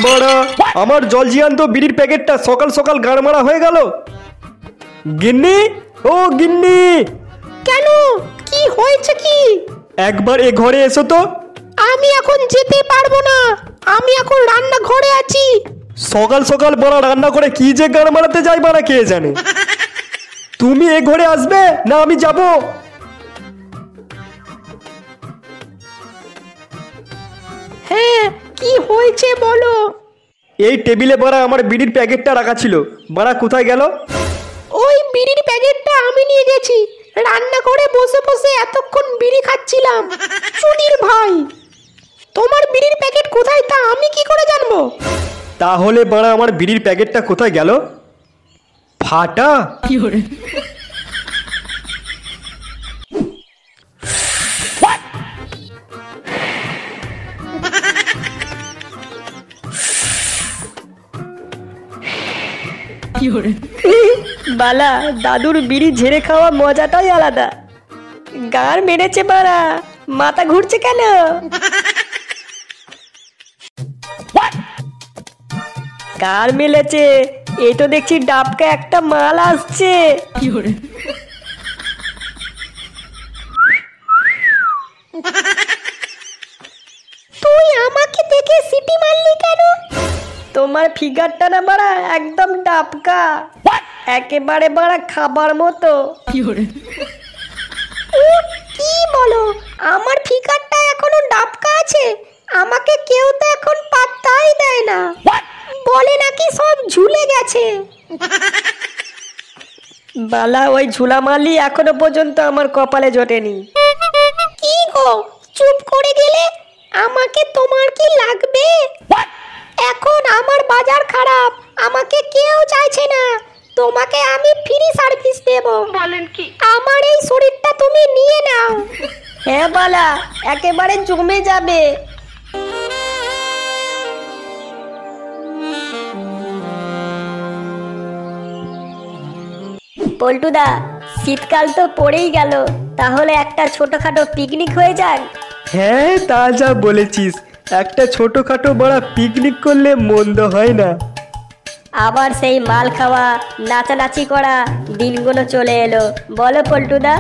বড়া আমার জলজিয়ান্ত বিড়ির প্যাকেটটা সকাল সকাল গাড়মারা হয়ে গেল। গিন্নি, ও গিন্নি। কেন, কি হয়েছে কি? একবার এ ঘরে এসো তো। আমি এখন যেতে পারবো না, আমি এখন রান্নাঘরে আছি। সকাল সকাল বড়া রান্না করে কি যে গাড় মারাতে যাই বাড়া কে জানে। তুমি এ ঘরে আসবে না আমি যাব? হ্যাঁ, কি হয়েছে বলো। এই টেবিলে বড়া আমার বিড়ির প্যাকেটটা রাখা ছিল, বড়া কোথায় গেল? ওই বিড়ির প্যাকেটটা আমি নিয়ে গেছি, রান্না করে বসে বসে এতক্ষণ বিড়ি খাচ্ছিলাম। চুদির ভাই, তোমার বিড়ির প্যাকেট কোথায় তা আমি কি করে জানবো? তাহলে বড়া আমার বিড়ির প্যাকেটটা কোথায় গেল? ফাটা। বালা, দাদুর বিড়ি ঝেড়ে খাওয়া মজাটাই আলাদা। গার মেরেছে বাড়া, মাথা ঘুরছে কেন? গার মেলেছে, এই তো দেখছি ডাবকা একটা মাল আসছে। তুই আমাকে দেখে সিটি মারলি কেন? তোমার ফিগারটা না বাড়া একদম ডাবকা, একেবারে বাড়া খাবার মতো। কি বলো, আমার ফিগারটা এখনো ডাবকা আছে? আমাকে কেউ তো এখন পাত্তাই দেয় না, বলে নাকি সব ঝুলে গেছে। বালা, ওই ঝুলা মালি এখনো পর্যন্ত আমার কপালে জোটেনি। কি গো, চুপ করে গেলে? আমাকে তোমার কি লাগবে? এখন আমার বাজার খারাপ, আমাকে কেউ চাইছে না, তোমাকে আমি ফ্রি সার্ভিস দেব। বলেন কি? আমার এই শরীরটা তুমি নিয়ে নাও। হ্যাঁ বালা, একেবারে জমে যাবে। পল্টুদা, শীতকাল তো পড়েই গেল, তাহলে একটা ছোটখাটো পিকনিক হয়ে যাক। হ্যাঁ, তা যা বলেছিস, একটা ছোটখাটো বড়া পিকনিক করলে মন্দ হয় না। আবার সেই মাল খাওয়া, নাচানাচি করা দিনগুলো চলে এলো, বলো পল্টুদা?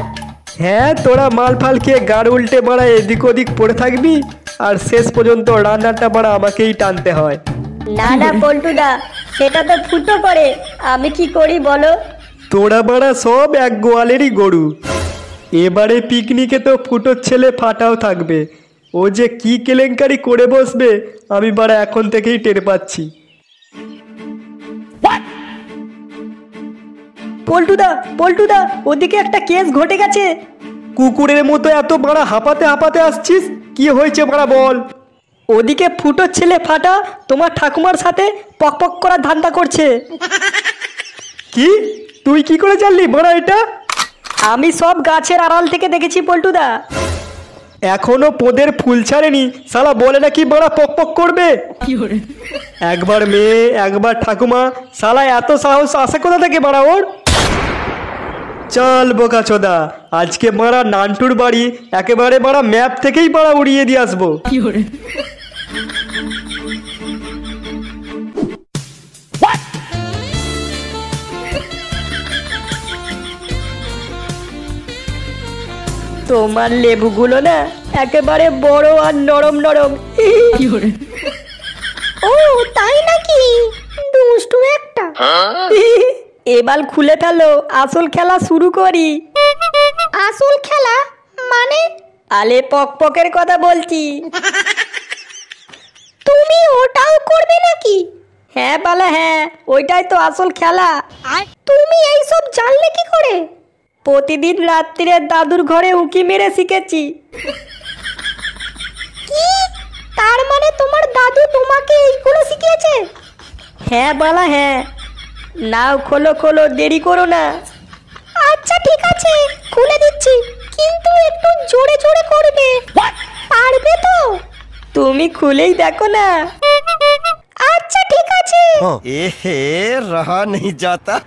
হ্যাঁ, তোরা মাল ফাল খেয়ে গাড় উল্টে বড়া এদিক ওদিক পড়ে থাকবি, আর শেষ পর্যন্ত রান্নাটা বড়া আমাকেই টানতে হয়। না না পল্টুদা, সেটা তো ফুটো করে, আমি কি করি বলো? তোরা বড়া সব এক গোয়ালেরই গরু। এবারে পিকনিকে তো ফুটোর ছেলে ফাটাও থাকবে, ও যে কি কেলেঙ্কারি করে বসবে আমি বড়া এখন থেকেই টের পাচ্ছি। পল্টুদা, পল্টুদা, ওদিকে একটা কেস ঘটে গেছে। কুকুরের মতো এত বড়া হাঁপাতে হাঁপাতে আসছিস, কি হয়েছে বড়া বল? ওদিকে ফুটোর ছেলে ফাটা তোমার ঠাকুমার সাথে পকপক করার ধান্দা করছে। কি? তুই কি করে জানলি বড়া এটা? আমি সব গাছের আড়াল থেকে দেখেছি পল্টুদা। এখনো পোদের ফুল ছাড়েনি, শালা বলে নাকি বড়া পকপক করবে। একবার মেয়ে একবার ঠাকুমা, শালা এত সাহস আসে কোথা থেকে বড়া ওর? চল বোকা চোদা, আজকে বড়া নান্টুর বাড়ি একেবারে বড়া ম্যাপ থেকেই বড়া উড়িয়ে দিয়ে আসবো। তোমার লেবুগুলো না একেবারে বড় আর নরম নরম। ও তাই নাকি? দুষ্টু একটা। এবার খুলে ফেলো, আসল খেলা শুরু করি। আসল খেলা মানে? আলে পকপকের কথা বলছি। তুমি ওটাও করবে নাকি? হ্যাঁ বালা, হ্যাঁ, ওইটাই তো আসল খেলা। তুমি এইসব জানলে কি করে? প্রতিদিন রাত্রিরে দাদুর ঘরে উঁকি মেরে শিখেছি। কি? তার মানে তোমার দাদু তোমাকে এইগুলো শিখিয়েছে? হ্যাঁ বালা, হ্যাঁ। নাও খোলো খোলো, দেরি করো না। আচ্ছা ঠিক আছে, খুলে দিচ্ছি, কিন্তু একটু জোরে জোরে করবে, পারবে তো? তুমি খুলেই দেখো না। আচ্ছা ঠিক আছে। এহে রহা নেই যাতা।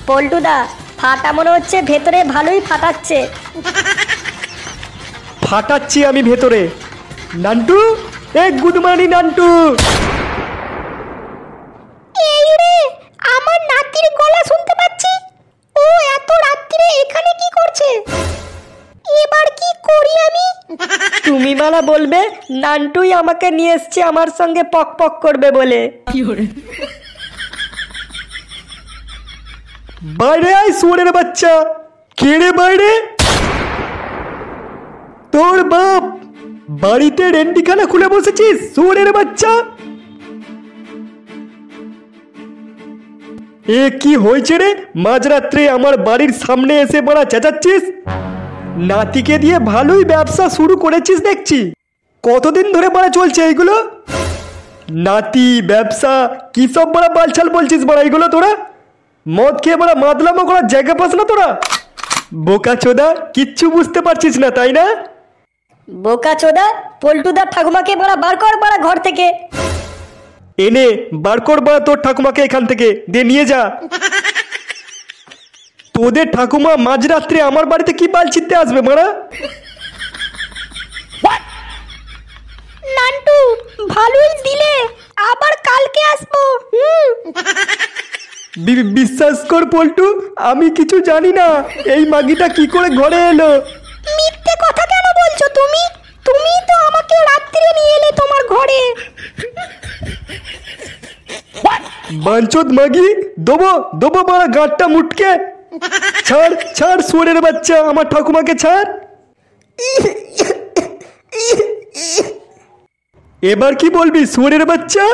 পল্টুদা, ফাটা মনে হচ্ছে, ভেতরে ভালোই ফাটাচ্ছে। ফাটাচ্ছি আমি ভেতরে। নান্টু, এ গুদমানি নান্টু। এই রে, আমার নাতির গলা শুনতে পাচ্ছি। ও এত রাত্রিরে এখানে কি করছে? এবার কি করি আমি? তুমি মালা বলবে নান্টুই আমাকে নিয়ে এসছে আমার সঙ্গে পক পক করবে বলে। বাইরে আয় শুয়োরের বাচ্চা। কে রে বাইরে? তোর বাপ। বাড়িতে রেন্ডিখানা খুলে বসেছিস শুয়োরের বাচ্চা। এ কি হয়েছে রে? মাঝরাত্রে আমার বাড়ির সামনে এসে বড়া চেঁচাচ্ছিস? নাতিকে দিয়ে ভালোই ব্যবসা শুরু করেছিস দেখছি। কতদিন ধরে বড়া চলছে এইগুলো? নাতি, ব্যবসা, কি সব বড়া বালছাল বলছিস বড়া এইগুলো তোরা? মদ খেয়ে বড়া মাদলামো করার জায়গা পাস না তোরা? বোকা চোদা, কিচ্ছু বুঝতে পারছিস না তাই না? বোকা চোদা, পল্টুদার ঠাকুমাকে বড়া বার কর বড়া ঘর থেকে। এনে বার কর বড়া তোর ঠাকুমাকে এখান থেকে, দিয়ে নিয়ে যা। তোদের ঠাকুমা মাঝরাত্রে আমার বাড়িতে কি বাল ছিঁড়তে আসবে বড়া? নান্টু, ভালোই দিলে, আবার কালকে আসবো। বিশ্বাস কর পল্টু, আমি কিছু জানি না এই মাগিটা কি করে ঘরে এলো। মিথ্যে কথা কেন বলছো তুমি? তুমি তো আমাকে রাত্রিরে নিয়ে এলে তোমার ঘরে। বাঞ্চোদ মাগি, দেবো দেবো বড়া গাঁটটা মুটকে। ছাড় ছাড় শুয়োরের বাচ্চা, আমার ঠাকুমাকে ছাড়। এবার কি বলবি শুয়োরের বাচ্চা?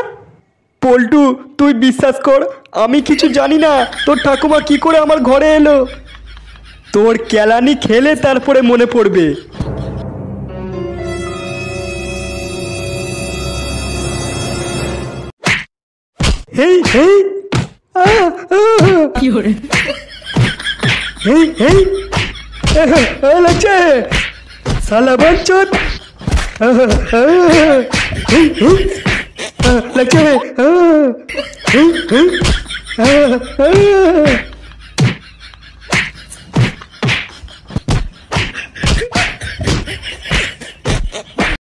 পল্টু, তুই বিশ্বাস কর, আমি কিছু জানি না তোর ঠাকুমা কি করে আমার ঘরে এলো। তোর কেলানি খেলে তারপরে মনে পড়বে। হেই হেই, হেই হেই, লাগছে সালা বাঞ্চোদ। লাগছে